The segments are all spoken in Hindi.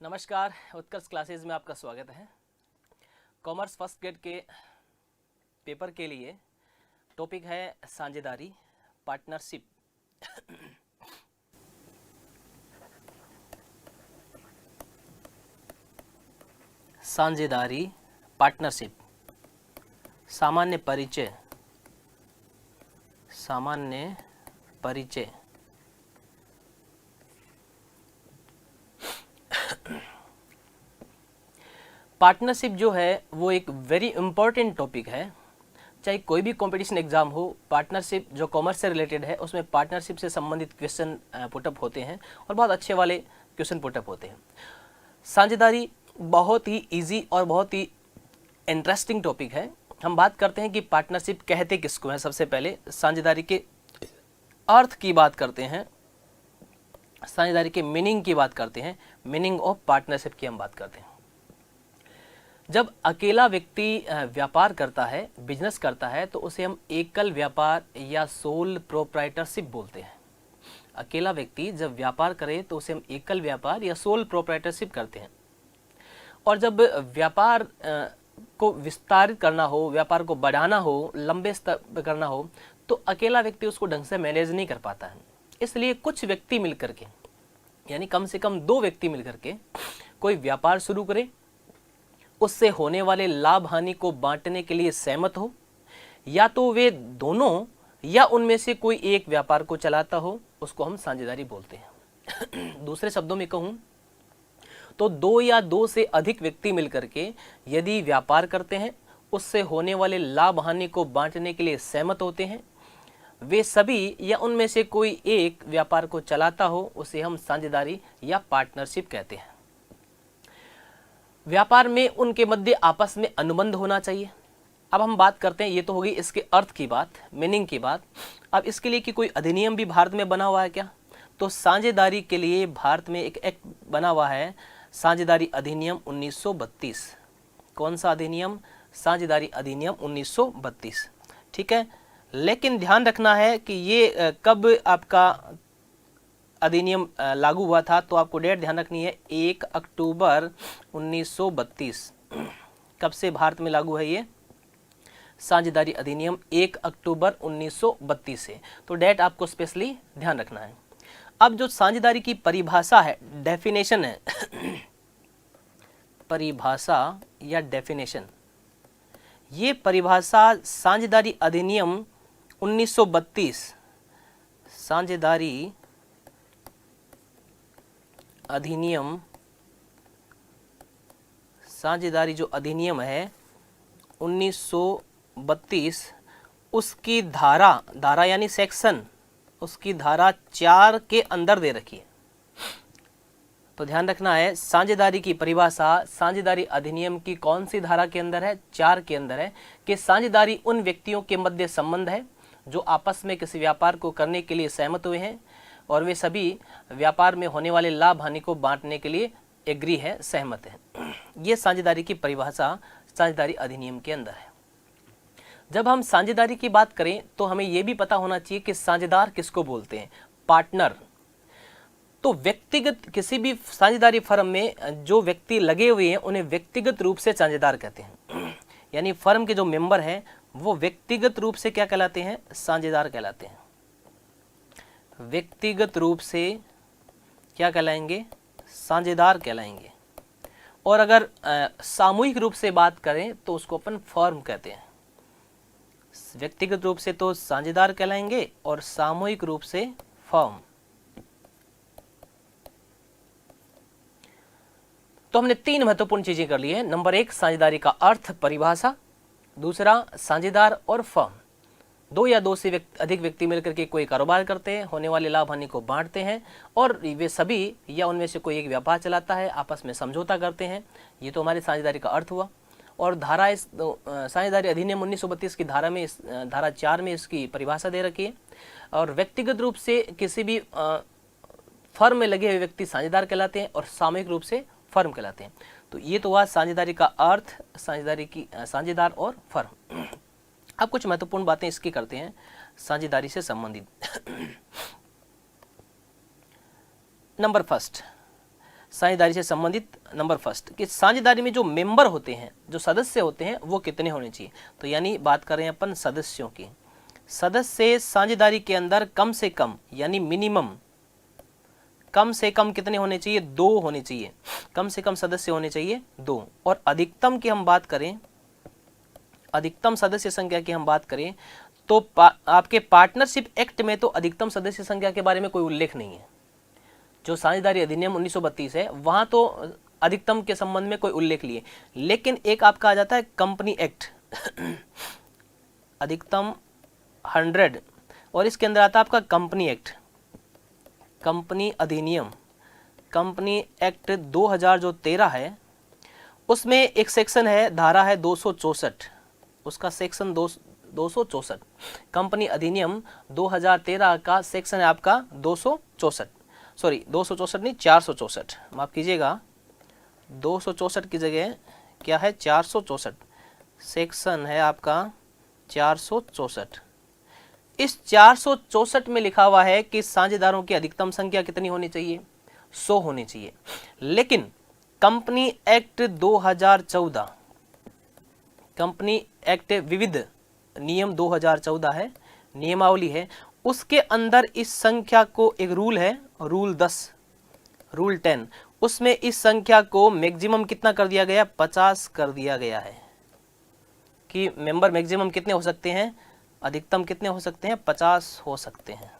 नमस्कार, उत्कर्ष क्लासेस में आपका स्वागत है। कॉमर्स फर्स्ट ग्रेड के पेपर के लिए टॉपिक है साझेदारी, पार्टनरशिप। साझेदारी, पार्टनरशिप, सामान्य परिचय, सामान्य परिचय। पार्टनरशिप जो है वो एक वेरी इंपॉर्टेंट टॉपिक है। चाहे कोई भी कंपटीशन एग्जाम हो, पार्टनरशिप जो कॉमर्स से रिलेटेड है उसमें पार्टनरशिप से संबंधित क्वेश्चन पुटअप होते हैं और बहुत अच्छे वाले क्वेश्चन पुटअप होते हैं। साझेदारी बहुत ही इजी और बहुत ही इंटरेस्टिंग टॉपिक है। हम बात करते हैं कि पार्टनरशिप कहते किसको हैं। सबसे पहले साझेदारी के अर्थ की बात करते हैं, साझेदारी के मीनिंग की बात करते हैं, मीनिंग ऑफ पार्टनरशिप की हम बात करते हैं। जब अकेला व्यक्ति व्यापार करता है, बिजनेस करता है, तो उसे हम एकल व्यापार या सोल प्रोप्राइटरशिप बोलते हैं। अकेला व्यक्ति जब व्यापार करे तो उसे हम एकल व्यापार या सोल प्रोप्राइटरशिप करते हैं। और जब व्यापार को विस्तारित करना हो, व्यापार को बढ़ाना हो, लंबे स्तर पर करना हो, तो अकेला व्यक्ति उसको ढंग से मैनेज नहीं कर पाता है। इसलिए कुछ व्यक्ति मिलकर के, यानी कम से कम 2 व्यक्ति मिलकर के कोई व्यापार शुरू करे, उससे होने वाले लाभ हानि को बांटने के लिए सहमत हो, या तो वे दोनों या उनमें से कोई एक व्यापार को चलाता हो, उसको हम साझेदारी बोलते हैं। दूसरे शब्दों में कहूं तो 2 या 2 से अधिक व्यक्ति मिलकर के यदि व्यापार करते हैं, उससे होने वाले लाभ हानि को बांटने के लिए सहमत होते हैं, वे सभी या उनमें से कोई एक व्यापार को चलाता हो, उसे हम साझेदारी या पार्टनरशिप कहते हैं। व्यापार में उनके मध्य आपस में अनुबंध होना चाहिए। अब हम बात करते हैं, ये तो होगी इसके अर्थ की बात, मीनिंग की बात। अब इसके लिए कि कोई अधिनियम भी भारत में बना हुआ है क्या? तो साझेदारी के लिए भारत में एक एक्ट बना हुआ है, साझेदारी अधिनियम 1932। कौन सा अधिनियम? साझेदारी अधिनियम 1932। ठीक है, लेकिन ध्यान रखना है कि ये कब आपका अधिनियम लागू हुआ था, तो आपको डेट ध्यान रखनी है, 1 अक्टूबर 1932। कब से भारत में लागू है ये साझेदारी अधिनियम? 1 अक्टूबर 1932 से। तो डेट आपको स्पेशली ध्यान रखना है। अब जो साझेदारी की परिभाषा है, डेफिनेशन है, परिभाषा या डेफिनेशन, ये परिभाषा साझेदारी अधिनियम 1932, साझेदारी अधिनियम, साझेदारी जो अधिनियम है 1932, उसकी धारा यानी सेक्शन, उसकी धारा 4 के अंदर दे रखी है। तो ध्यान रखना है, साझेदारी की परिभाषा साझेदारी अधिनियम की कौन सी धारा के अंदर है? 4 के अंदर है कि साझेदारी उन व्यक्तियों के मध्य संबंध है जो आपस में किसी व्यापार को करने के लिए सहमत हुए हैं और वे सभी व्यापार में होने वाले लाभ हानि को बांटने के लिए एग्री है, सहमत है। ये साझेदारी की परिभाषा साझेदारी अधिनियम के अंदर है। जब हम साझेदारी की बात करें तो हमें यह भी पता होना चाहिए कि साझेदार किसको बोलते हैं? पार्टनर। तो व्यक्तिगत, किसी भी साझेदारी फर्म में जो व्यक्ति लगे हुए हैं उन्हें व्यक्तिगत रूप से साझेदार कहते हैं। यानी फर्म के जो मेंबर हैं वो व्यक्तिगत रूप से क्या कहलाते हैं? साझेदार कहलाते हैं। व्यक्तिगत रूप से क्या कहलाएंगे? साझेदार कहलाएंगे। और अगर सामूहिक रूप से बात करें तो उसको अपन फर्म कहते हैं। व्यक्तिगत रूप से तो साझेदार कहलाएंगे और सामूहिक रूप से फर्म। तो हमने 3 महत्वपूर्ण चीजें कर ली है। नंबर 1, साझेदारी का अर्थ, परिभाषा। दूसरा, साझेदार और फर्म। 2 या 2 से अधिक व्यक्ति मिलकर के कोई कारोबार करते हैं, होने वाले लाभ हानि को बांटते हैं और वे सभी या उनमें से कोई एक व्यापार चलाता है, आपस में समझौता करते हैं। ये तो हमारी साझेदारी का अर्थ हुआ। और धारा, इस साझेदारी अधिनियम 1932 की धारा में, धारा 4 में इसकी परिभाषा दे रखी है। और व्यक्तिगत रूप से किसी भी फर्म में लगे हुए व्यक्ति साझेदार कहलाते हैं और सामूहिक रूप से फर्म कहलाते हैं। तो ये तो हुआ साझेदारी का अर्थ, साझेदारी की, साझेदार और फर्म। अब कुछ महत्वपूर्ण बातें इसकी करते हैं साझेदारी से संबंधित। नंबर फर्स्ट, साझेदारी से संबंधित नंबर फर्स्ट कि साझेदारी में जो मेंबर होते हैं, जो सदस्य होते हैं, वो कितने होने चाहिए। तो यानी बात कर रहे हैं अपन सदस्यों की। सदस्य साझेदारी के अंदर कम से कम यानी मिनिमम कम से कम कितने होने चाहिए, 2 होने चाहिए। कम से कम सदस्य होने चाहिए 2। और अधिकतम की हम बात करें, अधिकतम सदस्य संख्या की हम बात करें तो आपके पार्टनरशिप एक्ट में तो अधिकतम सदस्य संख्या के बारे में कोई उल्लेख नहीं है। जो साझेदारी अधिनियम 1932 है वहां तो अधिकतम के संबंध में कोई उल्लेख नहीं है, लेकिन एक आपका आ जाता है कंपनी एक्ट अधिकतम 100, और इसके अंदर आता है आपका कंपनी एक्ट, कंपनी अधिनियम, कंपनी एक्ट 2000 जो 13 है, उसमें एक सेक्शन है, धारा है 264, उसका सेक्शन 264। कंपनी अधिनियम 2013 का सेक्शन है आपका 264, सॉरी 264 नहीं 464, माफ कीजिएगा, 264 की जगह क्या है 464, सेक्शन है आपका 464। इस 464 में लिखा हुआ है कि साझेदारों की अधिकतम संख्या कितनी होनी चाहिए, 100 होनी चाहिए। लेकिन कंपनी एक्ट 2014, कंपनी एक्ट विविध नियम 2014 है, नियमावली है, उसके अंदर इस संख्या को, एक रूल है रूल 10, रूल 10, उसमें इस संख्या को मैक्सिमम कितना कर दिया गया, 50 कर दिया गया है कि मेंबर मैक्सिमम कितने हो सकते हैं, अधिकतम कितने हो सकते हैं, 50 हो सकते हैं।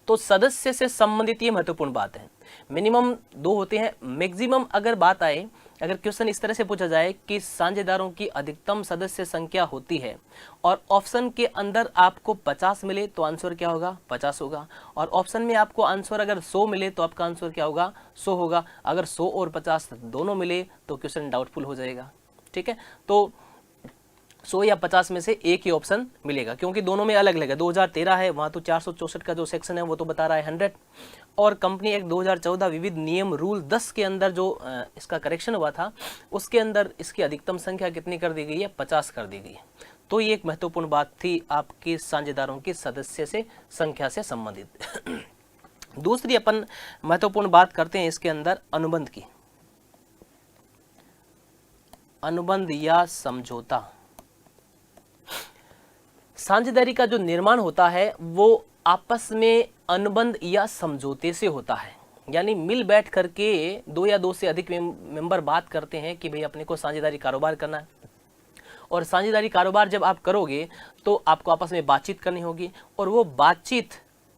तो सदस्य से संबंधित ये महत्वपूर्ण बात है। मिनिमम 2 होते हैं, मैक्सिमम अगर बात आए, अगर क्वेश्चन इस तरह से पूछा जाए कि साझेदारों की अधिकतम सदस्य संख्या होती है और ऑप्शन के अंदर आपको 50 मिले तो आंसर क्या होगा, 50 होगा, और ऑप्शन में आपको आंसर अगर 100 मिले तो आपका आंसर क्या होगा, 100 होगा। अगर 100 और 50 दोनों मिले तो क्वेश्चन डाउटफुल हो जाएगा। ठीक है, तो 100 या 50 में से एक ही ऑप्शन मिलेगा, क्योंकि दोनों में अलग अलग है। 2013 है, वहाँ तो 464 का जो सेक्शन है वो तो बता रहा है 100, और कंपनी एक्ट 2014 विविध नियम रूल 10 के अंदर जो इसका करेक्शन हुआ था, उसके अंदर इसकी अधिकतम संख्या कितनी कर दी गई है, 50 कर दी गई है। तो ये एक महत्वपूर्ण बात थी आपके साझेदारों की सदस्य से संख्या से संबंधित। दूसरी अपन महत्वपूर्ण बात करते हैं इसके अंदर अनुबंध की। अनुबंध या समझौता, साझेदारी का जो निर्माण होता है वो आपस में अनुबंध या समझौते से होता है। यानी मिल बैठ करके 2 या 2 से अधिक मेंबर बात करते हैं कि भाई अपने को साझेदारी कारोबार करना है, और साझेदारी कारोबार जब आप करोगे तो आपको आपस में बातचीत करनी होगी, और वो बातचीत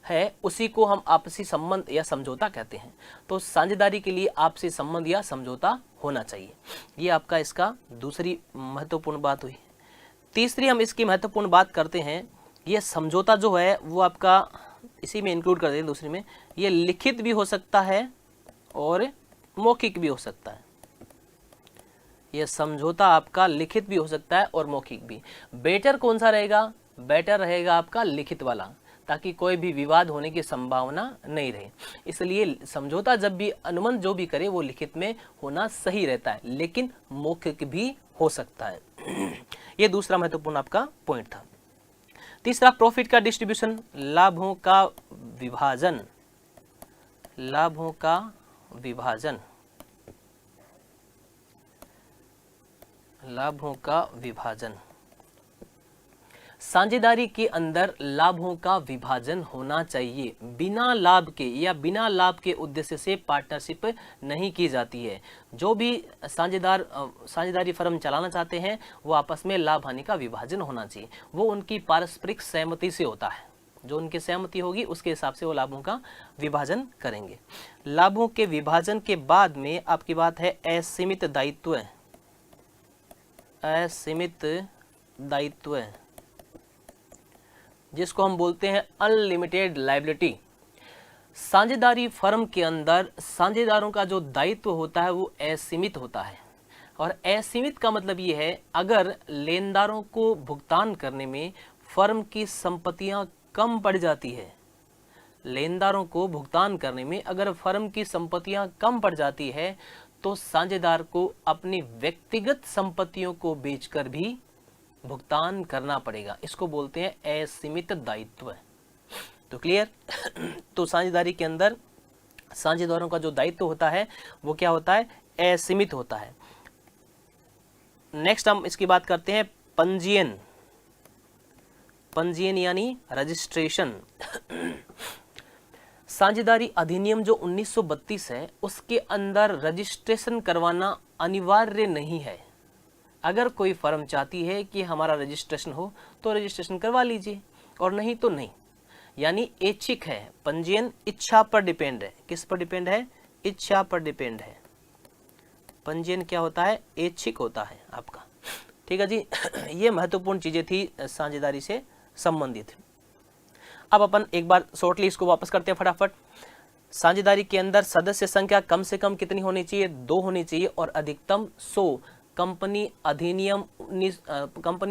है उसी को हम आपसी संबंध या समझौता कहते हैं। तो साझेदारी के लिए आपसी संबंध या समझौता होना चाहिए। ये आपका इसका दूसरी महत्वपूर्ण बात हुई। तीसरी हम इसकी महत्वपूर्ण बात करते हैं, ये समझौता जो है वो आपका इसी में इंक्लूड कर दें, दूसरी में, ये लिखित भी हो सकता है और मौखिक भी हो सकता है। ये समझौता आपका लिखित भी हो सकता है और मौखिक भी। बेटर कौन सा रहेगा, बेटर रहेगा आपका लिखित वाला, ताकि कोई भी विवाद होने की संभावना नहीं रहे। इसलिए समझौता जब भी अनुबंध जो भी करे वो लिखित में होना सही रहता है, लेकिन मौखिक भी हो सकता है। ये दूसरा महत्वपूर्ण आपका पॉइंट था। तीसरा प्रॉफिट का डिस्ट्रीब्यूशन, लाभों का विभाजन, लाभों का विभाजन, लाभों का विभाजन। साझेदारी के अंदर लाभों का विभाजन होना चाहिए। बिना लाभ के या बिना लाभ के उद्देश्य से पार्टनरशिप नहीं की जाती है। जो भी साझेदारी फर्म चलाना चाहते हैं वो आपस में लाभ हानि का विभाजन होना चाहिए। वो उनकी पारस्परिक सहमति से होता है, जो उनकी सहमति होगी उसके हिसाब से वो लाभों का विभाजन करेंगे। लाभों के विभाजन के बाद में आपकी बात है असीमित दायित्व, असीमित दायित्व, जिसको हम बोलते हैं अनलिमिटेड लायबिलिटी। साझेदारी फर्म के अंदर साझेदारों का जो दायित्व होता है वो असीमित होता है, और असीमित का मतलब ये है अगर लेनदारों को भुगतान करने में फर्म की संपत्तियां कम पड़ जाती है, लेनदारों को भुगतान करने में अगर फर्म की संपत्तियां कम पड़ जाती है तो साझेदार को अपनी व्यक्तिगत संपत्तियों को बेचकर भी भुगतान करना पड़ेगा। इसको बोलते हैं असीमित दायित्व। तो क्लियर। तो साझेदारी के अंदर साझेदारों का जो दायित्व होता है वो क्या होता है, असीमित होता है। नेक्स्ट हम इसकी बात करते हैं पंजीयन। पंजीयन यानी रजिस्ट्रेशन। साझेदारी अधिनियम जो 1932 है उसके अंदर रजिस्ट्रेशन करवाना अनिवार्य नहीं है। अगर कोई फर्म चाहती है कि हमारा रजिस्ट्रेशन हो तो रजिस्ट्रेशन करवा लीजिए, और नहीं तो नहीं, यानी ऐच्छिक है। पंजीयन इच्छा पर डिपेंड है। किस पर डिपेंड है, इच्छा पर डिपेंड है। पंजीयन क्या होता है, ऐच्छिक होता है आपका। ठीक है जी। ये महत्वपूर्ण चीजें थी साझेदारी से संबंधित। अब अपन एक बार शॉर्टली इसको वापस करते हैं फटाफट। साझेदारी के अंदर सदस्य संख्या कम से कम कितनी होनी चाहिए, 2 होनी चाहिए, और अधिकतम 100। कंपनी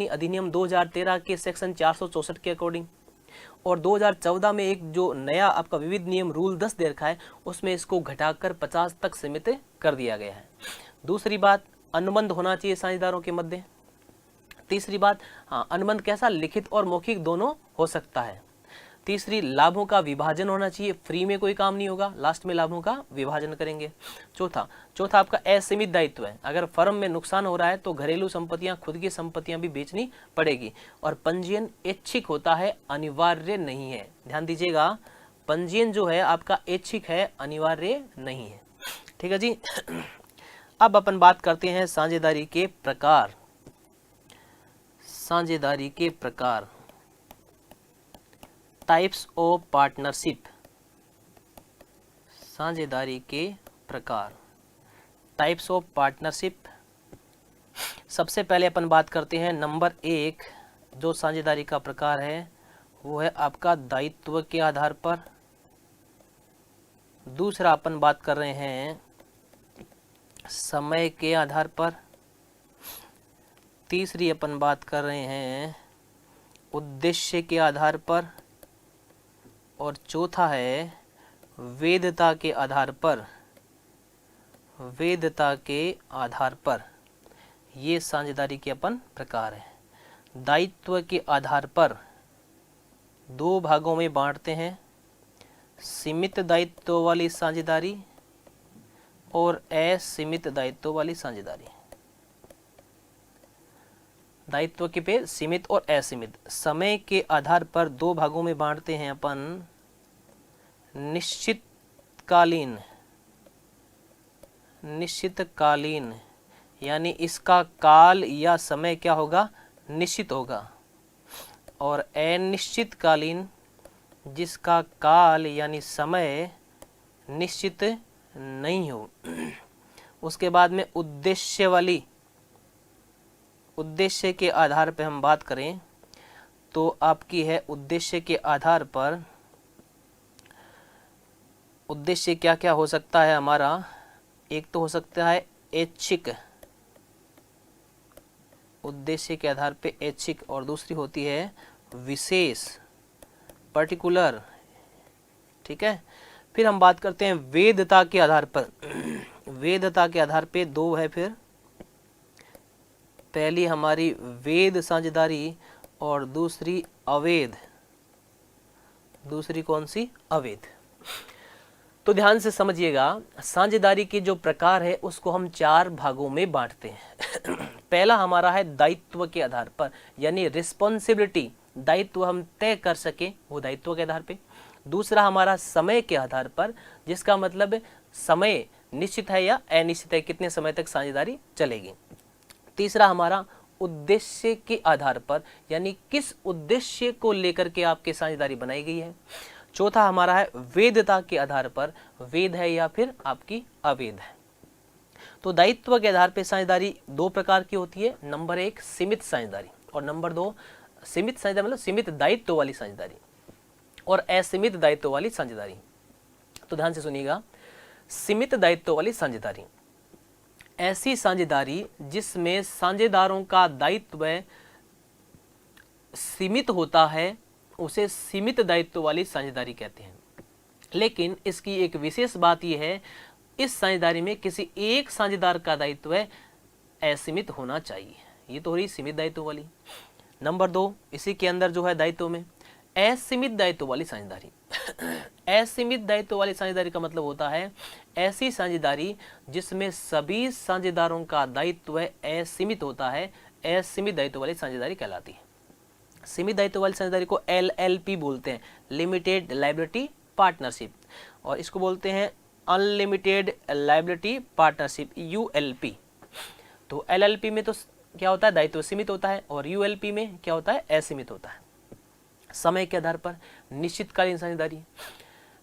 अधिनियम 2013 के सेक्शन 464 के अकॉर्डिंग, और 2014 में एक जो नया आपका विविध नियम रूल 10 दे रखा है उसमें इसको घटाकर 50 तक सीमित कर दिया गया है। दूसरी बात, अनुबंध होना चाहिए साझेदारों के मध्य। तीसरी बात, हाँ, अनुबंध कैसा, लिखित और मौखिक दोनों हो सकता है। तीसरी, लाभों का विभाजन होना चाहिए, फ्री में कोई काम नहीं होगा, लास्ट में लाभों का विभाजन करेंगे। चौथा आपका असीमित दायित्व है। अगर फर्म में नुकसान हो रहा है तो घरेलू संपत्तियां, खुद की संपत्तियां भी बेचनी पड़ेगी। और पंजीयन ऐच्छिक होता है, अनिवार्य नहीं है। ध्यान दीजिएगा, पंजीयन जो है आपका ऐच्छिक है, अनिवार्य नहीं है। ठीक है जी। अब अपन बात करते हैं साझेदारी के प्रकार। साझेदारी के प्रकार, टाइप्स ऑफ पार्टनरशिप। साझेदारी के प्रकार, टाइप्स ऑफ पार्टनरशिप। सबसे पहले अपन बात करते हैं नंबर 1 जो साझेदारी का प्रकार है वो है आपका दायित्व के आधार पर। दूसरा अपन बात कर रहे हैं समय के आधार पर। तीसरी अपन बात कर रहे हैं उद्देश्य के आधार पर। और चौथा है वैधता के आधार पर। वैधता के आधार पर ये साझेदारी के अपन प्रकार है। दायित्व के आधार पर 2 भागों में बांटते हैं, सीमित दायित्व वाली साझेदारी और असीमित दायित्व वाली साझेदारी। दायित्व के पे सीमित और असीमित। समय के आधार पर 2 भागों में बांटते हैं अपन, निश्चितकालीन। निश्चितकालीन यानी इसका काल या समय क्या होगा, निश्चित होगा। और अनिश्चितकालीन जिसका काल यानी समय निश्चित नहीं हो। उसके बाद में उद्देश्य वाली। उद्देश्य के आधार पर हम बात करें तो आपकी है उद्देश्य के आधार पर। उद्देश्य क्या क्या हो सकता है हमारा, एक तो हो सकता है ऐच्छिक, उद्देश्य के आधार पे ऐच्छिक, और दूसरी होती है विशेष, पर्टिकुलर। ठीक है। फिर हम बात करते हैं वैधता के आधार पर। वैधता के आधार पे 2 है। फिर पहली हमारी वैध साझेदारी और दूसरी अवैध। दूसरी कौन सी, अवैध। तो ध्यान से समझिएगा, साझेदारी के जो प्रकार है उसको हम 4 भागों में बांटते हैं। पहला हमारा है दायित्व के आधार पर, यानी रिस्पॉन्सिबिलिटी, दायित्व हम तय कर सके वो दायित्व के आधार पे। दूसरा हमारा समय के आधार पर, जिसका मतलब समय निश्चित है या अनिश्चित है, कितने समय तक साझेदारी चलेगी। तीसरा हमारा उद्देश्य के आधार पर, यानी किस उद्देश्य को लेकर के आपकी साझेदारी बनाई गई है। चौथा हमारा है वैधता के आधार पर, वैध है या फिर आपकी अवैध है। तो दायित्व के आधार पर साझेदारी 2 प्रकार की होती है। नंबर 1 सीमित साझेदारी, और नंबर 2 सीमित साझेदारी मतलब सीमित दायित्व वाली साझेदारी, और असीमित दायित्व वाली साझेदारी। तो ध्यान से सुनिएगा, सीमित दायित्व वाली साझेदारी ऐसी साझेदारी जिसमें साझेदारों का दायित्व सीमित होता है, उसे सीमित दायित्व वाली साझेदारी कहते हैं। लेकिन इसकी एक विशेष बात यह है, इस साझेदारी में किसी एक साझेदार का दायित्व असीमित होना चाहिए। ये तो रही सीमित दायित्व वाली। नंबर 2 इसी के अंदर जो है दायित्व में असीमित दायित्व वाली साझेदारी। असीमित दायित्व वाली साझेदारी का मतलब होता है ऐसी साझेदारी जिसमें सभी साझेदारों का दायित्व असीमित होता है, असीमित दायित्व वाली साझेदारी कहलाती है। सीमित दायित्व वाली साझेदारी को LLP बोलते हैं, लिमिटेड लायबिलिटी पार्टनरशिप, और इसको बोलते हैं अनलिमिटेड लायबिलिटी पार्टनरशिप, ULP। तो LLP में तो क्या होता है, दायित्व सीमित होता है, और ULP में क्या होता है, असीमित होता है। समय के आधार पर निश्चितकालीन साझेदारी,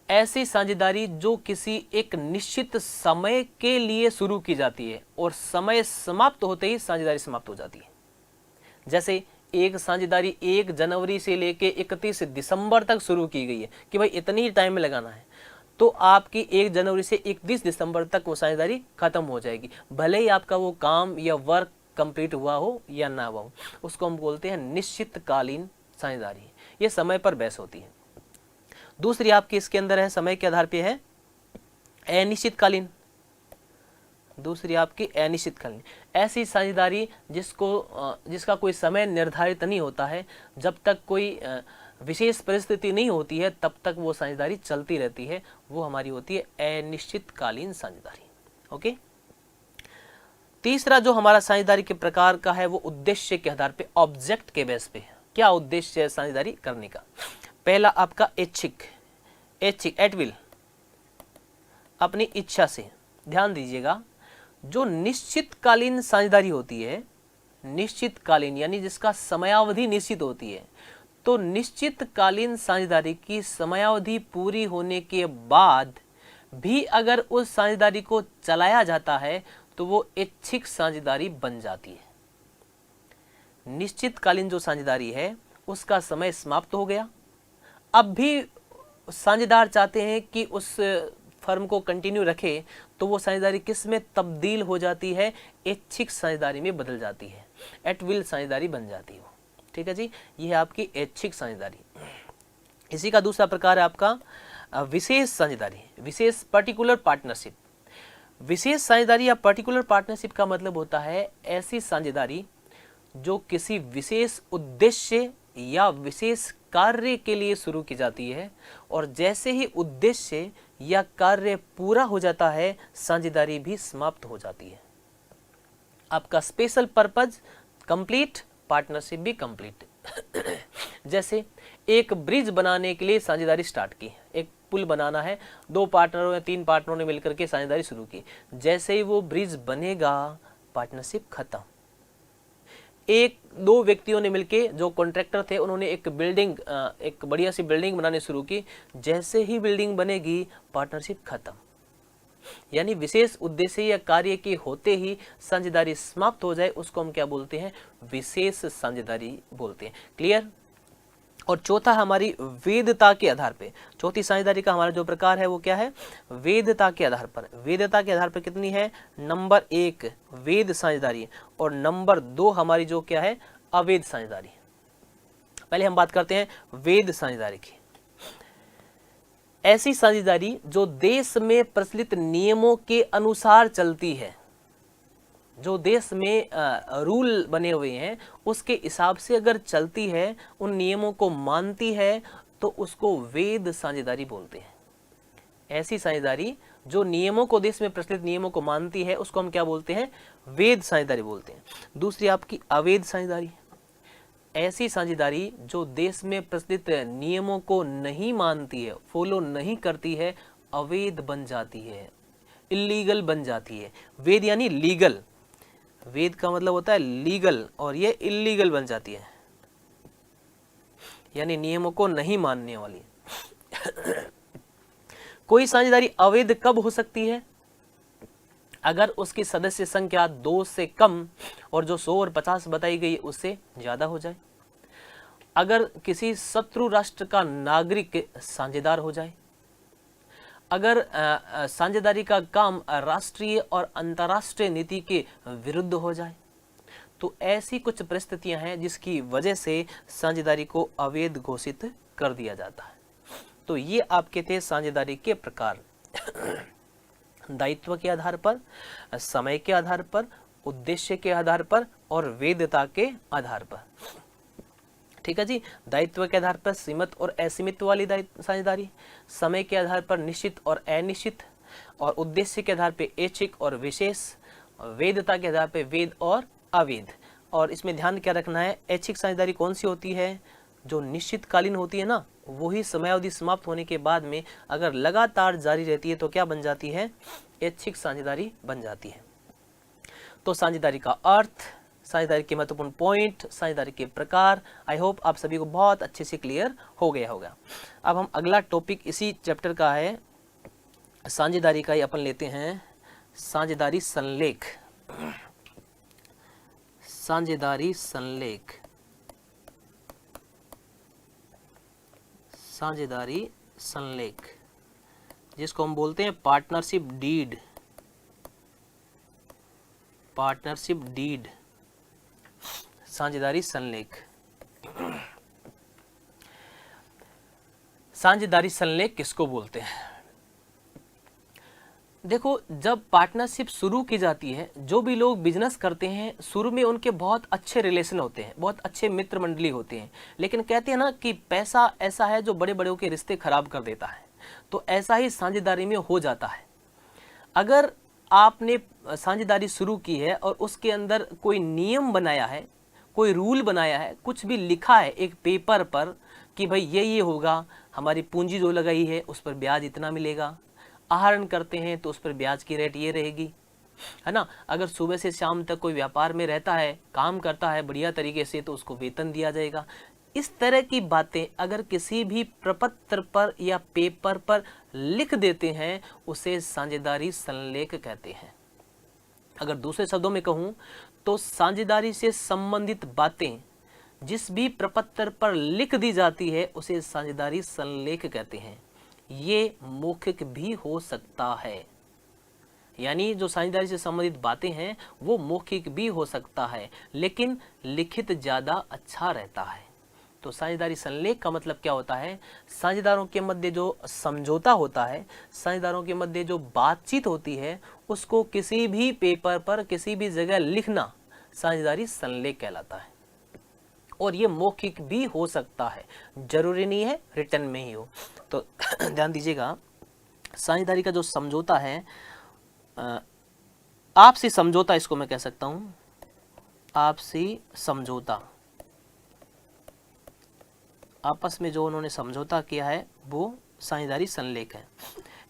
ऐसी साझेदारी जो किसी एक निश्चित समय के लिए शुरू की जाती है और समय समाप्त होते ही साझेदारी समाप्त हो जाती है। जैसे एक साझेदारी 1 जनवरी से लेके 31 दिसंबर तक शुरू की गई है कि भाई इतनी ही टाइम में लगाना है, तो आपकी 1 जनवरी से 31 दिसंबर तक वो साझेदारी खत्म हो जाएगी, भले ही आपका वो काम या वर्क कंप्लीट हुआ हो या ना हुआ हो। उसको हम बोलते हैं निश्चितकालीन साझेदारी, ये समय पर बहस होती है। दूसरी आपकी इसके अंदर है, समय के आधार पे है अनिश्चितकालीन, दूसरी आपकी अनिश्चितकालीन, ऐसी साझेदारी जिसका कोई समय निर्धारित नहीं होता है, जब तक कोई विशेष परिस्थिति नहीं होती है तब तक वो साझेदारी चलती रहती है, वो हमारी होती है अनिश्चितकालीन साझेदारी। ओके, तीसरा जो हमारा साझेदारी के प्रकार का है वो उद्देश्य के आधार पे, ऑब्जेक्ट के बेस पे। क्या उद्देश्य है साझेदारी करने का? पहला आपका ऐच्छिक, एट विल, अपनी इच्छा से। ध्यान दीजिएगा, जो निश्चितकालीन साझेदारी होती है, निश्चितकालीन यानी जिसका समयावधि निश्चित होती है, तो निश्चितकालीन साझेदारी की समयावधि पूरी होने के बाद भी अगर उस साझेदारी को चलाया जाता है तो वो ऐच्छिक साझेदारी बन जाती है। निश्चितकालीन जो साझेदारी है उसका समय समाप्त हो गया, अब भी साझेदार चाहते हैं कि उस फर्म को कंटिन्यू रखे, तो वो साझेदारी किस में तब्दील हो जाती है, ऐच्छिक साझेदारी में बदल जाती है, एट विल साझेदारी बन जाती है। ठीक है जी, ये है आपकी ऐच्छिक साझेदारी। इसी का दूसरा प्रकार है आपका विशेष साझेदारी, विशेष पर्टिकुलर पार्टनरशिप। विशेष साझेदारी या पर्टिकुलर पार्टनरशिप का मतलब होता है ऐसी साझेदारी जो किसी विशेष उद्देश्य या विशेष कार्य के लिए शुरू की जाती है, और जैसे ही उद्देश्य या कार्य पूरा हो जाता है साझेदारी भी समाप्त हो जाती है। आपका स्पेशल पर्पज कंप्लीट, पार्टनरशिप भी कंप्लीट। जैसे एक ब्रिज बनाने के लिए साझेदारी स्टार्ट की, एक पुल बनाना है, 2 पार्टनरों या 3 पार्टनरों ने मिलकर के साझेदारी शुरू की, जैसे ही वो ब्रिज बनेगा पार्टनरशिप खत्म। 1-2 व्यक्तियों ने मिलके, जो कॉन्ट्रैक्टर थे, उन्होंने एक बिल्डिंग, एक बढ़िया सी बिल्डिंग बनाने शुरू की, जैसे ही बिल्डिंग बनेगी पार्टनरशिप खत्म। यानी विशेष उद्देश्य या कार्य के होते ही साझेदारी समाप्त हो जाए उसको हम क्या बोलते हैं, विशेष साझेदारी बोलते हैं। क्लियर? और चौथा हमारी वैधता के आधार पे, चौथी साझेदारी का हमारा जो प्रकार है वो क्या है, वैधता के आधार पर। वैधता के आधार पर कितनी है, नंबर 1 वैध साझेदारी, और नंबर 2 हमारी जो क्या है, अवैध साझेदारी। पहले हम बात करते हैं वैध साझेदारी की। ऐसी साझेदारी जो देश में प्रचलित नियमों के अनुसार चलती है, जो देश में रूल बने हुए हैं उसके हिसाब से अगर चलती है, उन नियमों को मानती है, तो उसको वैध साझेदारी बोलते हैं। ऐसी साझेदारी जो नियमों को, देश में प्रचलित नियमों को मानती है, उसको हम क्या बोलते हैं, वैध साझेदारी बोलते हैं। दूसरी आपकी अवैध साझेदारी, ऐसी साझेदारी जो देश में प्रचलित नियमों को नहीं मानती है, फॉलो नहीं करती है, अवैध बन जाती है, इलीगल बन जाती है। वैध यानी लीगल, वैध का मतलब होता है लीगल, और ये इलीगल बन जाती है, यानी नियमों को नहीं मानने वाली। कोई साझेदारी अवैध कब हो सकती है, अगर उसकी सदस्य संख्या 2 से कम और जो 100 और 50 बताई गई उससे ज्यादा हो जाए, अगर किसी शत्रु राष्ट्र का नागरिक साझेदार हो जाए, अगर साझेदारी का काम राष्ट्रीय और अंतर्राष्ट्रीय नीति के विरुद्ध हो जाए, तो ऐसी कुछ परिस्थितियां हैं जिसकी वजह से साझेदारी को अवैध घोषित कर दिया जाता है। तो ये आपके थे साझेदारी के प्रकार, दायित्व के आधार पर, समय के आधार पर, उद्देश्य के आधार पर और वैधता के आधार पर। ठीक है जी। दायित्व के आधार पर सीमित और असीमित वाली साझेदारी, समय के आधार पर निश्चित और अनिश्चित, और उद्देश्य के आधार पर ऐच्छिक और विशेष, वैधता के आधार पर वैध और अवैध। और इसमें ध्यान क्या रखना है, ऐच्छिक साझेदारी कौन सी होती है, जो निश्चितकालीन होती है ना, वही समयावधि समाप्त होने के बाद में अगर लगातार जारी रहती है तो क्या बन जाती है, ऐच्छिक साझेदारी बन जाती है। तो साझेदारी का अर्थ, साझेदारी के महत्वपूर्ण पॉइंट, साझेदारी के प्रकार, आई होप आप सभी को बहुत अच्छे से क्लियर हो गया होगा। अब हम अगला टॉपिक इसी चैप्टर का है, साझेदारी का ही अपन लेते हैं, साझेदारी संलेख। साझेदारी संलेख, साझेदारी संलेख, जिसको हम बोलते हैं पार्टनरशिप डीड, पार्टनरशिप डीड, साझेदारी संलेख। साझेदारी संलेख किसको बोलते हैं? देखो, जब पार्टनरशिप शुरू की जाती है, जो भी लोग बिजनेस करते हैं शुरू में उनके बहुत अच्छे रिलेशन होते हैं, बहुत अच्छे मित्र मंडली होते हैं, लेकिन कहते हैं ना कि पैसा ऐसा है जो बड़े बड़ों के रिश्ते खराब कर देता है। तो ऐसा ही साझेदारी में हो जाता है। अगर आपने साझेदारी शुरू की है और उसके अंदर कोई नियम बनाया है, कोई रूल बनाया है, कुछ भी लिखा है एक पेपर पर कि भाई ये होगा, हमारी पूंजी जो लगाई है उस पर ब्याज इतना मिलेगा, आहरण करते हैं तो उस पर ब्याज की रेट ये रहेगी, है ना। अगर सुबह से शाम तक कोई व्यापार में रहता है, काम करता है बढ़िया तरीके से, तो उसको वेतन दिया जाएगा। इस तरह की बातें अगर किसी भी प्रपत्र पर या पेपर पर लिख देते हैं, उसे साझेदारी संलेख कहते हैं। अगर दूसरे शब्दों में कहूं तो साझेदारी से संबंधित बातें जिस भी प्रपत्र पर लिख दी जाती है उसे साझेदारी संलेख कहते हैं। ये मौखिक भी हो सकता है, यानी जो साझेदारी से संबंधित बातें हैं वो मौखिक भी हो सकता है, लेकिन लिखित ज़्यादा अच्छा रहता है। तो साझेदारी संलेख का मतलब क्या होता है, साझेदारों के मध्य जो समझौता होता है, साझेदारों के मध्य जो बातचीत होती है, उसको किसी भी पेपर पर किसी भी जगह लिखना साझेदारी संलेख कहलाता है। और ये मौखिक भी हो सकता है, जरूरी नहीं है रिटर्न में ही हो। तो ध्यान दीजिएगा, साझेदारी का जो समझौता है, आपसी समझौता इसको मैं कह सकता हूं, आपसी समझौता, आपस में जो उन्होंने समझौता किया है वो साझेदारी संलेख है।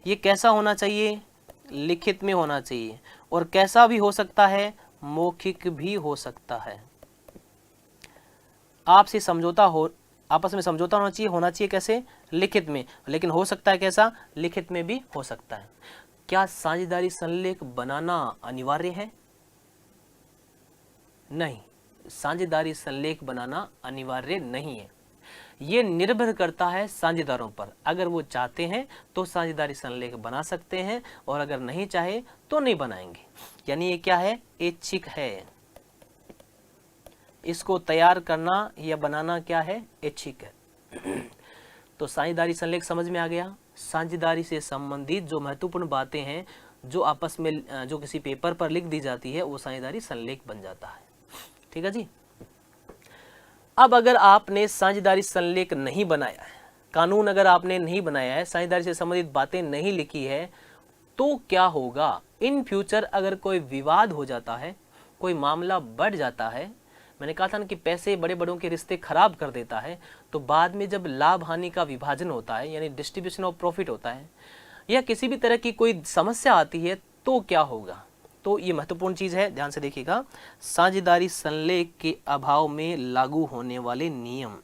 ये कैसा होना चाहिए, लिखित में होना चाहिए, और कैसा भी हो सकता है, मौखिक भी हो सकता है। आपसी समझौता हो, आपस में समझौता होना चाहिए कैसे, लिखित में, लेकिन हो सकता है कैसा, लिखित में भी हो सकता है। क्या साझेदारी संलेख बनाना अनिवार्य है? नहीं, साझेदारी संलेख बनाना अनिवार्य नहीं है। ये निर्भर करता है साझेदारों पर। अगर वो चाहते हैं तो साझेदारी संलेख बना सकते हैं, और अगर नहीं चाहे तो नहीं बनाएंगे। यानी ये क्या है, ऐच्छिक है। इसको तैयार करना या बनाना क्या है, ऐच्छिक है। तो साझेदारी संलेख समझ में आ गया। साझेदारी से संबंधित जो महत्वपूर्ण बातें हैं जो आपस में जो किसी पेपर पर लिख दी जाती है वो साझेदारी संलेख बन जाता है। ठीक है जी। अब अगर आपने साझेदारी संलेख नहीं बनाया है, कानून अगर आपने नहीं बनाया है, साझेदारी से संबंधित बातें नहीं लिखी है, तो क्या होगा, इन फ्यूचर अगर कोई विवाद हो जाता है, कोई मामला बढ़ जाता है, मैंने कहा था ना कि पैसे बड़े बड़ों के रिश्ते खराब कर देता है, तो बाद में जब लाभ हानि का विभाजन होता है, यानी डिस्ट्रीब्यूशन ऑफ प्रॉफिट होता है, या किसी भी तरह की कोई समस्या आती है, तो क्या होगा। तो ये महत्वपूर्ण चीज है, ध्यान से देखिएगा। साझेदारी संलेख के अभाव में लागू होने वाले नियम।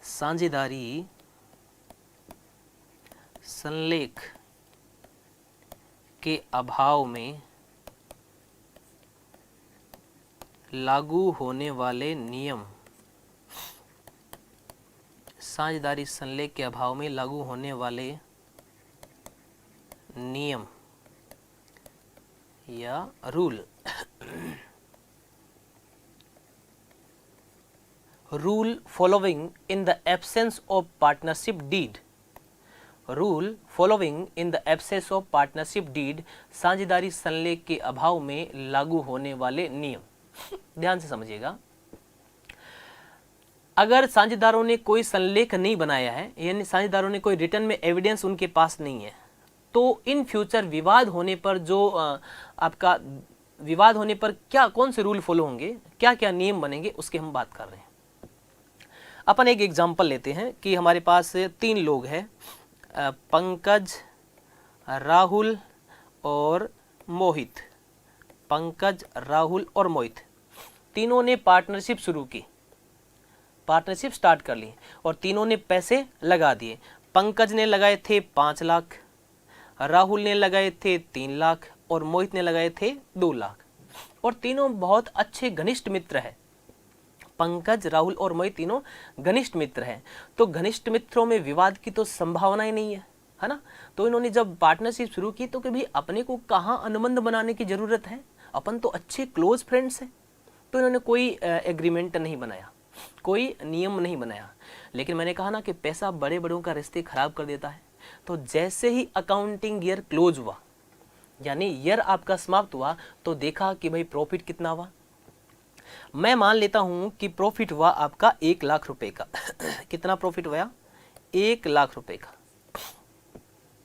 साझेदारी संलेख के अभाव में लागू होने वाले नियम। साझेदारी संलेख के अभाव में लागू होने वाले नियम या rule. Rule following in the absence of partnership deed. Rule following in the absence of partnership deed, साझेदारी संलेख के अभाव में लागू होने वाले नियम। ध्यान से समझिएगा, अगर साझेदारों ने कोई संलेख नहीं बनाया है, यानी साझेदारों ने कोई रिटर्न में एविडेंस उनके पास नहीं है, तो इन फ्यूचर विवाद होने पर जो आपका विवाद होने पर क्या कौन से रूल फॉलो होंगे, क्या क्या नियम बनेंगे, उसकी हम बात कर रहे हैं। अपन एक एग्जांपल लेते हैं कि हमारे पास 3 लोग हैं, पंकज, राहुल और मोहित। पंकज, राहुल और मोहित तीनों ने पार्टनरशिप शुरू की, पार्टनरशिप स्टार्ट कर ली और तीनों ने पैसे लगा दिए। पंकज ने लगाए थे 5 लाख, राहुल ने लगाए थे 3 लाख और मोहित ने लगाए थे 2 लाख। और तीनों बहुत अच्छे घनिष्ठ मित्र हैं। पंकज, राहुल और मोहित तीनों घनिष्ठ मित्र हैं। तो घनिष्ठ मित्रों में विवाद की तो संभावना ही नहीं है ना। तो इन्होंने जब पार्टनरशिप शुरू की तो कभी अपने को कहाँ अनुबंध बनाने की जरूरत है, अपन तो अच्छे क्लोज फ्रेंड्स हैं। तो इन्होंने कोई एग्रीमेंट नहीं बनाया, कोई नियम नहीं बनाया। लेकिन मैंने कहा ना कि पैसा बड़े बड़ों का रिश्ते खराब कर देता है। तो जैसे ही अकाउंटिंग ईयर क्लोज हुआ, यानी ईयर आपका समाप्त हुआ, तो देखा कि भाई प्रॉफिट कितना हुआ। मैं मान लेता हूं कि प्रॉफिट हुआ आपका 1 लाख रुपए का। कितना प्रॉफिट हुआ? 1 लाख रुपए का।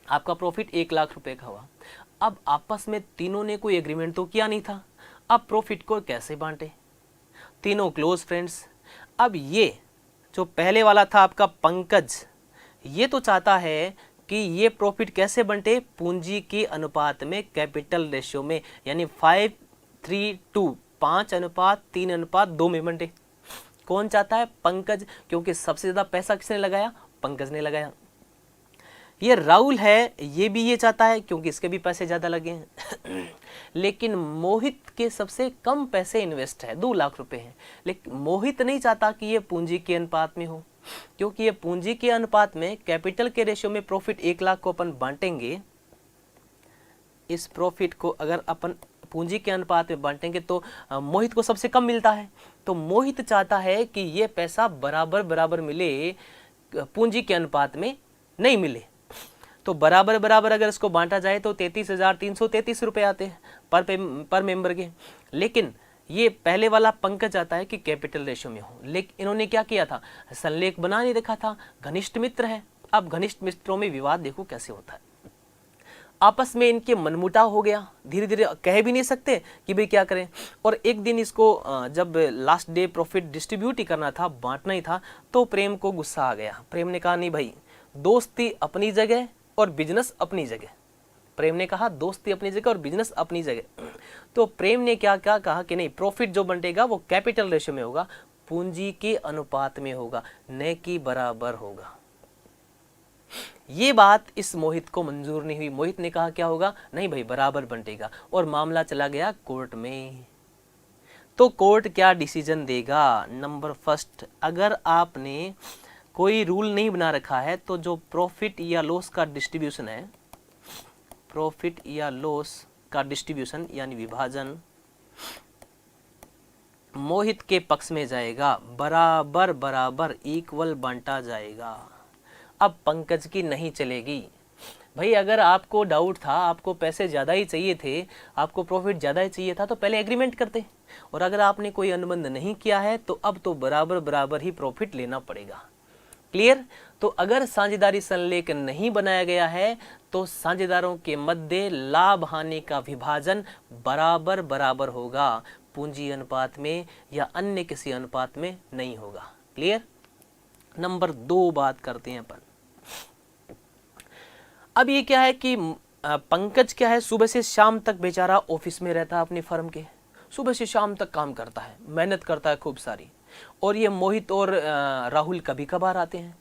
आपका प्रॉफिट 1 लाख रुपए का हुआ। अब आपस में तीनों ने कोई एग्रीमेंट तो किया नहीं था। अब प्रॉफिट को कैसे बांटे? तीनों क्लोज फ्रेंड्स। अब ये जो पहले वाला था आपका पंकज, ये तो चाहता है कि ये प्रॉफिट कैसे बंटे? पूंजी के अनुपात में, कैपिटल रेशियो में, यानी 5:3:2, 5:3:2 में बंटे। कौन चाहता है? पंकज, क्योंकि सबसे ज्यादा पैसा किसने लगाया? पंकज ने लगाया। ये राहुल है, ये भी ये चाहता है क्योंकि इसके भी पैसे ज्यादा लगे हैं। लेकिन मोहित के सबसे कम पैसे इन्वेस्ट है, 2 लाख रुपए हैं। लेकिन मोहित नहीं चाहता कि ये पूंजी के अनुपात में हो, क्योंकि ये पूंजी के अनुपात में, कैपिटल के रेशियो में प्रॉफिट 1 लाख को अपन बांटेंगे, इस प्रॉफिट को अगर अपन पूंजी के अनुपात में बांटेंगे तो मोहित को सबसे कम मिलता है। तो मोहित चाहता है कि ये पैसा बराबर बराबर मिले, पूंजी के अनुपात में नहीं मिले। तो बराबर बराबर अगर इसको बांटा जाए तो 33,333 रुपए आते हैं पर मेंबर के। लेकिन ये पहले वाला पंकज आता है कि कैपिटल रेशियो में हो। लेकिन इन्होंने क्या किया था? संलेख बना नहीं रखा था। घनिष्ठ मित्र है। अब घनिष्ठ मित्रों में विवाद देखो कैसे होता है। आपस में इनके मनमुटाव हो गया, धीरे धीरे कह भी नहीं सकते कि भाई क्या करें। और एक दिन इसको जब लास्ट डे प्रॉफिट डिस्ट्रीब्यूट ही करना था, बांटना ही था, तो प्रेम को गुस्सा आ गया। प्रेम ने कहा नहीं भाई, दोस्ती अपनी जगह और बिजनेस अपनी जगह। प्रेम ने कहा दोस्ती अपनी जगह और बिजनेस अपनी जगह। तो प्रेम ने क्या क्या कहा कि नहीं, प्रॉफिट जो बंटेगा वो कैपिटल रेशियो में होगा, पूंजी के अनुपात में होगा, न कि बराबर होगा। ये बात इस मोहित को मंजूर नहीं हुई। मोहित ने कहा क्या होगा? नहीं भाई बराबर बंटेगा। और मामला चला गया कोर्ट में। तो कोर्ट क्या डिसीजन देगा? नंबर फर्स्ट, अगर आपने कोई रूल नहीं बना रखा है तो जो प्रॉफिट या लॉस का डिस्ट्रीब्यूशन है, प्रॉफिट या लॉस का डिस्ट्रीब्यूशन यानी विभाजन मोहित के पक्ष में जाएगा, बराबर बराबर इक्वल बांटा जाएगा। अब पंकज की नहीं चलेगी। भाई अगर आपको डाउट था, आपको पैसे ज़्यादा ही चाहिए थे, आपको प्रॉफिट ज़्यादा ही चाहिए था, तो पहले एग्रीमेंट करते। और अगर आपने कोई अनुबंध नहीं किया है तो अब तो बराबर बराबर ही प्रॉफिट लेना पड़ेगा। क्लियर? तो अगर साझेदारी संलेख नहीं बनाया गया है तो साझेदारों के मध्य लाभ हानि का विभाजन बराबर बराबर होगा, पूंजी अनुपात में या अन्य किसी अनुपात में नहीं होगा। क्लियर? नंबर 2 बात करते हैं अपन। अब ये क्या है कि पंकज क्या है, सुबह से शाम तक बेचारा ऑफिस में रहता है अपनी फर्म के, सुबह से शाम तक काम करता है, मेहनत करता है खूब सारी। और ये मोहित और राहुल कभी कभार आते हैं।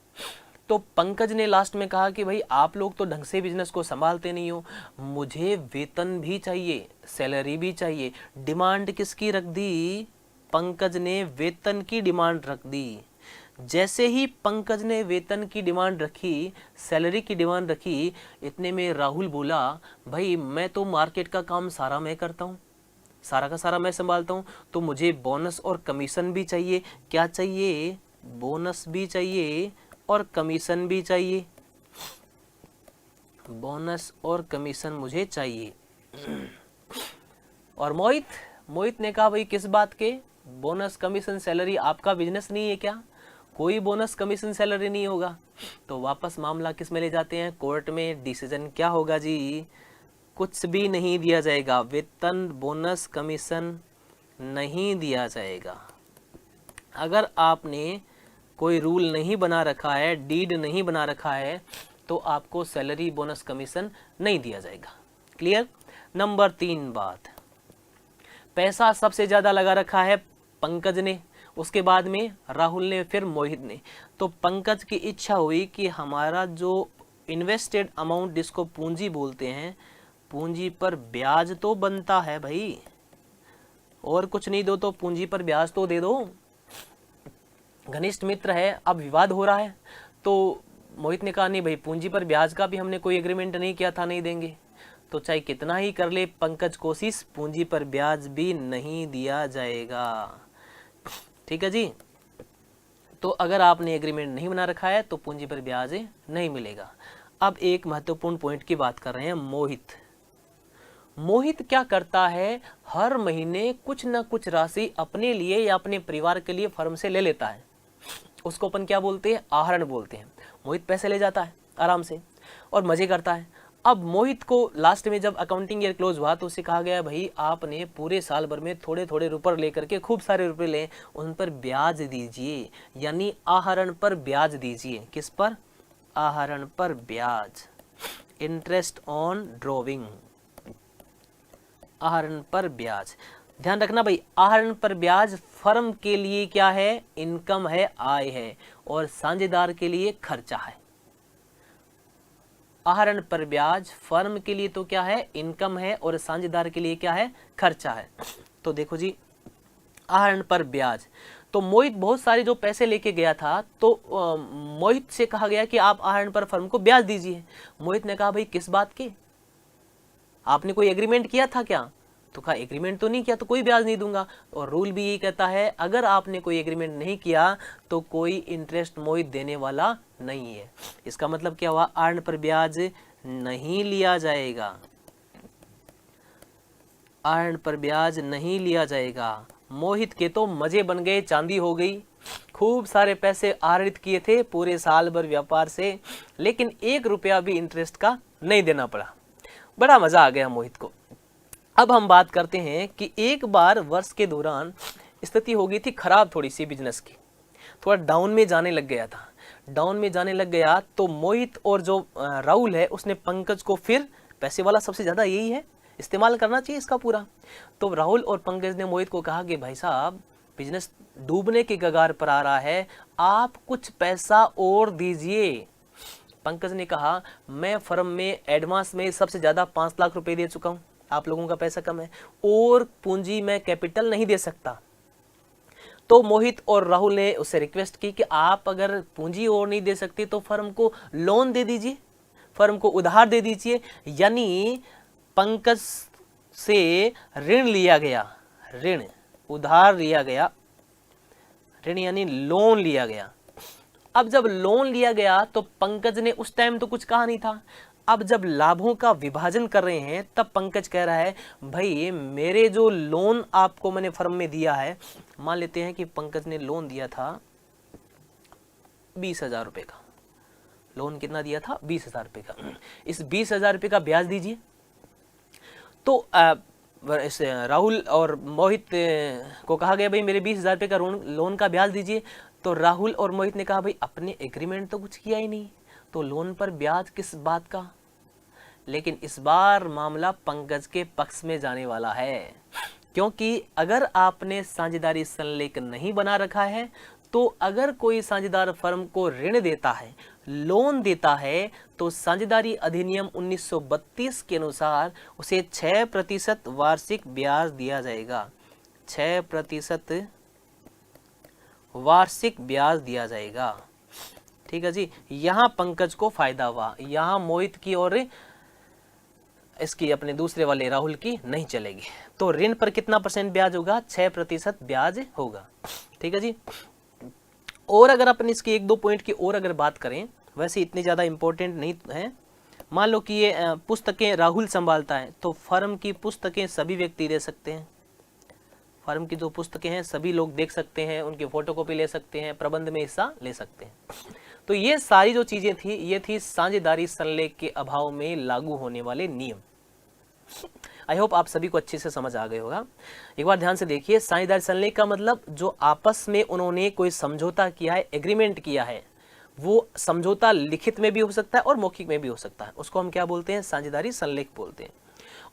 तो पंकज ने लास्ट में कहा कि भाई आप लोग तो ढंग से बिजनेस को संभालते नहीं हो, मुझे वेतन भी चाहिए, सैलरी भी चाहिए। डिमांड किसकी रख दी? पंकज ने वेतन की डिमांड रख दी। जैसे ही पंकज ने वेतन की डिमांड रखी, सैलरी की डिमांड रखी, इतने में राहुल बोला भाई मैं तो मार्केट का काम सारा मैं करता हूँ, सारा का सारा मैं संभालता हूँ, तो मुझे बोनस और कमीशन भी चाहिए। क्या चाहिए? बोनस भी चाहिए और कमीशन भी चाहिए। बोनस और कमीशन मुझे चाहिए। और मोहित ने कहा भाई किस बात के? बोनस कमीशन सैलरी आपका बिजनेस नहीं है क्या? कोई बोनस कमीशन सैलरी नहीं होगा। तो वापस मामला किस में ले जाते हैं? कोर्ट में। डिसीजन क्या होगा जी? कुछ भी नहीं दिया जाएगा, वेतन बोनस कमीशन नहीं दिया जाएगा। अगर आपने कोई रूल नहीं बना रखा है, डीड नहीं बना रखा है, तो आपको सैलरी बोनस कमीशन नहीं दिया जाएगा। क्लियर? नंबर 3 बात, पैसा सबसे ज्यादा लगा रखा है पंकज ने, उसके बाद में राहुल ने, फिर मोहित ने। तो पंकज की इच्छा हुई कि हमारा जो इन्वेस्टेड अमाउंट जिसको पूंजी बोलते हैं, पूंजी पर ब्याज तो बनता है भाई, और कुछ नहीं दो तो पूंजी पर ब्याज तो दे दो। घनिष्ठ मित्र है, अब विवाद हो रहा है, तो मोहित ने कहा नहीं भाई, पूंजी पर ब्याज का भी हमने कोई एग्रीमेंट नहीं किया था, नहीं देंगे। तो चाहे कितना ही कर ले पंकज कोशिश, पूंजी पर ब्याज भी नहीं दिया जाएगा। ठीक है जी। तो अगर आपने एग्रीमेंट नहीं बना रखा है तो पूंजी पर ब्याज नहीं मिलेगा। अब एक महत्वपूर्ण पॉइंट की बात कर रहे हैं, मोहित। मोहित क्या करता है? हर महीने कुछ ना कुछ राशि अपने लिए या अपने परिवार के लिए फर्म से ले लेता है। उसको अपन क्या बोलते हैं? आहरण बोलते हैं। मोहित पैसे ले जाता है आराम से और मजे करता है। अब मोहित को लास्ट में जब अकाउंटिंग ईयर क्लोज हुआ तो उसे कहा गया भाई आपने पूरे साल भर में थोड़े थोड़े रुपए लेकर के खूब सारे रुपए लें, उन पर ब्याज दीजिए, यानी आहरण पर ब्याज दीजिए। किस पर? आहरण पर ब्याज, इंटरेस्ट ऑन ड्रॉविंग, आहरण पर ब्याज। ध्यान रखना भाई, आहरण पर ब्याज फर्म के लिए क्या है? इनकम है, आय है, और साझेदार के लिए खर्चा है। आहरण पर ब्याज फर्म के लिए तो क्या है? इनकम है, और साझेदार के लिए क्या है? खर्चा है। तो देखो जी, आहरण पर ब्याज। तो मोहित बहुत सारे जो पैसे लेके गया था, तो मोहित से कहा गया कि आप आहरण पर फर्म को ब्याज दीजिए। मोहित ने कहा भाई किस बात के? आपने कोई एग्रीमेंट किया था क्या? तो कहा एग्रीमेंट तो नहीं किया, तो कोई ब्याज नहीं दूंगा। और रूल भी यही कहता है, अगर आपने कोई एग्रीमेंट नहीं किया तो कोई इंटरेस्ट मोहित देने वाला नहीं है। इसका मतलब क्या हुआ? आहरण पर ब्याज नहीं लिया जाएगा, आहरण पर ब्याज नहीं लिया जाएगा। मोहित के तो मजे बन गए, चांदी हो गई, खूब सारे पैसे आहरित किए थे पूरे साल भर व्यापार से, लेकिन 1 रुपया भी इंटरेस्ट का नहीं देना पड़ा। बड़ा मजा आ गया मोहित को। अब हम बात करते हैं कि एक बार वर्ष के दौरान स्थिति हो गई थी खराब थोड़ी सी बिजनेस की, थोड़ा डाउन में जाने लग गया था। डाउन में जाने लग गया तो मोहित और जो राहुल है उसने पंकज को, फिर पैसे वाला सबसे ज्यादा यही है, इस्तेमाल करना चाहिए इसका पूरा। तो राहुल और पंकज ने मोहित को कहा कि भाई साहब बिजनेस डूबने के कगार पर आ रहा है, आप कुछ पैसा और दीजिए। पंकज ने कहा मैं फर्म में एडवांस में सबसे ज्यादा 5 लाख रुपए दे चुका हूँ, आप लोगों का पैसा कम है, और पूंजी में कैपिटल नहीं दे सकता। तो मोहित और राहुल ने उससे रिक्वेस्ट की कि आप अगर पूंजी और नहीं दे सकते तो फर्म को लोन दे दीजिए, फर्म को उधार दे दीजिए। यानी पंकज से ऋण लिया गया, ऋण, उधार लिया गया, ऋण यानी लोन लिया गया। अब जब लोन लिया गया तो पंकज ने उस टाइम तो कुछ कहा नहीं था। अब जब लाभों का विभाजन कर रहे हैं तब पंकज कह रहा है भाई मेरे जो लोन आपको मैंने फर्म में दिया है, मान लेते हैं कि पंकज ने लोन दिया था 20,000 रुपए का। लोन कितना दिया था? 20,000 रुपए का। इस 20,000 रुपए का ब्याज दीजिए। तो राहुल और मोहित को कहा गया भाई मेरे 20,000 रुपए का लोन का ब्याज दीजिए। तो राहुल और मोहित ने कहा भाई अपने एग्रीमेंट तो कुछ किया ही नहीं, तो लोन पर ब्याज किस बात का? लेकिन इस बार मामला पंकज के पक्ष में जाने वाला है, क्योंकि अगर आपने साझेदारी संलेख नहीं बना रखा है तो अगर कोई साझेदार फर्म को ऋण देता है, लोन देता है, तो साझेदारी अधिनियम 1932 के अनुसार उसे 6% वार्षिक ब्याज दिया जाएगा। 6% वार्षिक ब्याज दिया जाएगा। ठीक है जी। यहां पंकज को फायदा हुआ, यहां मोहित की और इसकी अपने दूसरे वाले राहुल की नहीं चलेगी। तो ऋण पर कितना % ब्याज होगा? 6% ब्याज होगा। ठीक है जी। और अगर अपन इसके 1-2 पॉइंट की और अगर बात करें, वैसे इतनी ज्यादा इंपॉर्टेंट नहीं है। मान लो कि ये पुस्तकें राहुल संभालता है, तो फर्म की पुस्तकें सभी व्यक्ति दे सकते हैं। फर्म की जो पुस्तकें हैं सभी लोग देख सकते हैं, उनकी फोटोकॉपी ले सकते हैं, प्रबंध में हिस्सा ले सकते हैं। तो ये सारी जो चीजें थी ये थी साझेदारी संलेख के अभाव में लागू होने वाले नियम। आई होप आप सभी को अच्छे से समझ आ गए होगा। एक बार ध्यान से देखिए, साझेदारी संलेख का मतलब जो आपस में उन्होंने कोई समझौता किया है, एग्रीमेंट किया है, वो समझौता लिखित में भी हो सकता है और मौखिक में भी हो सकता है, उसको हम क्या बोलते हैं, साझेदारी संलेख बोलते हैं।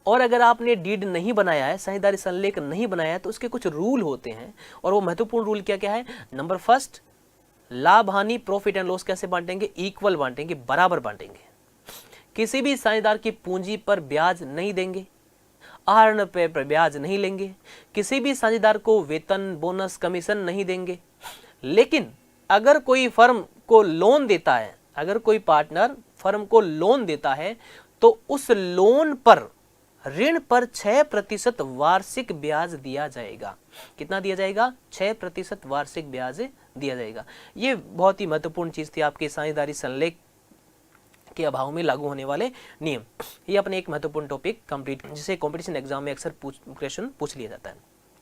और अगर आपने डीड नहीं बनाया है, साझेदारी संलेख नहीं बनाया है, तो उसके कुछ रूल होते हैं और वो महत्वपूर्ण रूल क्या क्या है। नंबर फर्स्ट, लाभ हानि प्रॉफिट एंड लॉस कैसे बांटेंगे, इक्वल बांटेंगे, बराबर बांटेंगे। किसी भी साझेदार की पूंजी पर ब्याज नहीं देंगे, आहरण पे ब्याज नहीं लेंगे, किसी भी साझेदार को वेतन बोनस कमीशन नहीं देंगे। लेकिन अगर कोई फर्म को लोन देता है, अगर कोई पार्टनर फर्म को लोन देता है तो उस लोन पर, ऋण पर 6% वार्षिक ब्याज दिया जाएगा। कितना दिया जाएगा, 6% वार्षिक ब्याज दिया जाएगा। ये बहुत ही महत्वपूर्ण चीज थी आपके साझेदारी संलेख के अभाव में लागू होने वाले नियम। ये अपने एक महत्वपूर्ण टॉपिक कंप्लीट, जिसे कंपटीशन एग्जाम में अक्सर क्वेश्चन पूछ लिया जाता है।